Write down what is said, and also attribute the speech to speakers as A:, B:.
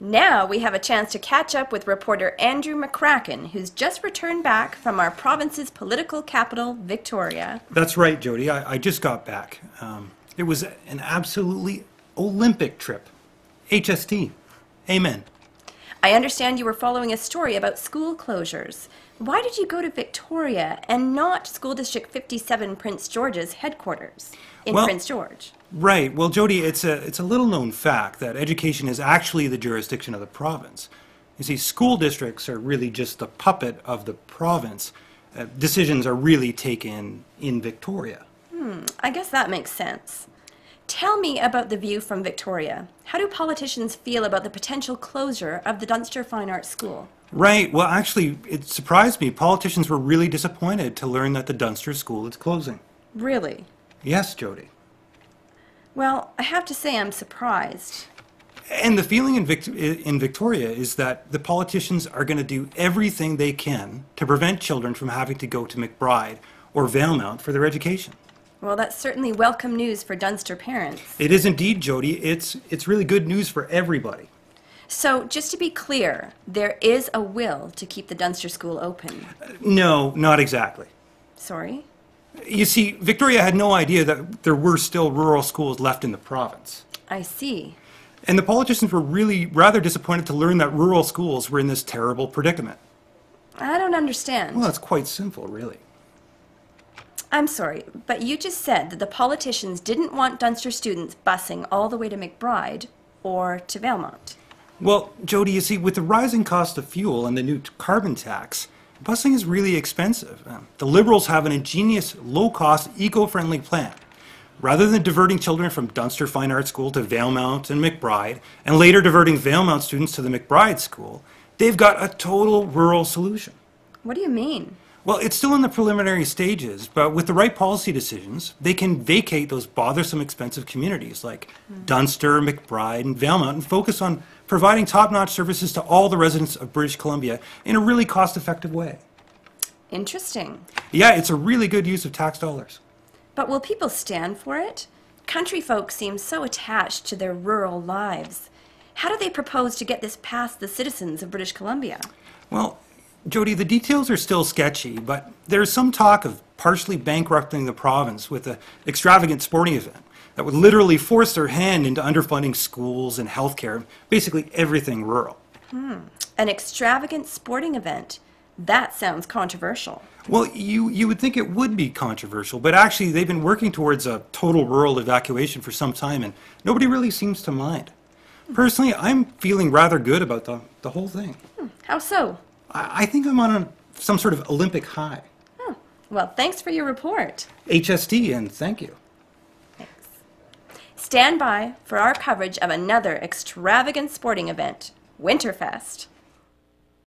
A: Now we have a chance to catch up with reporter Andrew McCracken, who's just returned back from our province's political capital, Victoria.
B: That's right, Jody. I just got back. It was an absolutely Olympic trip. HST. Amen.
A: I understand you were following a story about school closures. Why did you go to Victoria and not School District 57 Prince George's headquarters in Prince George?
B: Right. Well, Jody, it's a little-known fact that education is actually the jurisdiction of the province. You see, school districts are really just the puppet of the province. Decisions are really taken in Victoria.
A: I guess that makes sense. Tell me about the view from Victoria. How do politicians feel about the potential closure of the Dunster Fine Arts School?
B: Right. Well, actually, it surprised me. Politicians were really disappointed to learn that the Dunster School is closing.
A: Really?
B: Yes, Jody.
A: Well, I have to say I'm surprised.
B: And the feeling in Victoria is that the politicians are going to do everything they can to prevent children from having to go to McBride or Valemount for their education.
A: Well, that's certainly welcome news for Dunster parents.
B: It is indeed, Jody. It's really good news for everybody.
A: So, just to be clear, there is a will to keep the Dunster School open.
B: No, not exactly.
A: Sorry?
B: You see, Victoria had no idea that there were still rural schools left in the province.
A: I see.
B: And the politicians were really rather disappointed to learn that rural schools were in this terrible predicament.
A: I don't understand.
B: Well, it's quite simple, really.
A: I'm sorry, but you just said that the politicians didn't want Dunster students busing all the way to McBride or to Valemount.
B: Well, Jody, you see, with the rising cost of fuel and the new carbon tax, busing is really expensive. The Liberals have an ingenious, low-cost, eco-friendly plan. Rather than diverting children from Dunster Fine Arts School to Valemount and McBride, and later diverting Valemount students to the McBride School, they've got a total rural solution.
A: What do you mean?
B: Well, it's still in the preliminary stages, but with the right policy decisions, they can vacate those bothersome, expensive communities like Dunster, McBride, and Valemount and focus on providing top-notch services to all the residents of British Columbia in a really cost-effective way.
A: Interesting.
B: Yeah, it's a really good use of tax dollars.
A: But will people stand for it? Country folk seem so attached to their rural lives. How do they propose to get this past the citizens of British Columbia?
B: Well, Jody, the details are still sketchy, but there's some talk of partially bankrupting the province with an extravagant sporting event that would literally force their hand into underfunding schools and healthcare, basically everything rural.
A: An extravagant sporting event? That sounds controversial.
B: Well, you would think it would be controversial, but actually they've been working towards a total rural evacuation for some time, and nobody really seems to mind. Personally, I'm feeling rather good about the whole thing.
A: How so?
B: I think I'm on some sort of Olympic high.
A: Oh, well, thanks for your report.
B: HST, and thank you.
A: Thanks. Stand by for our coverage of another extravagant sporting event, Winterfest.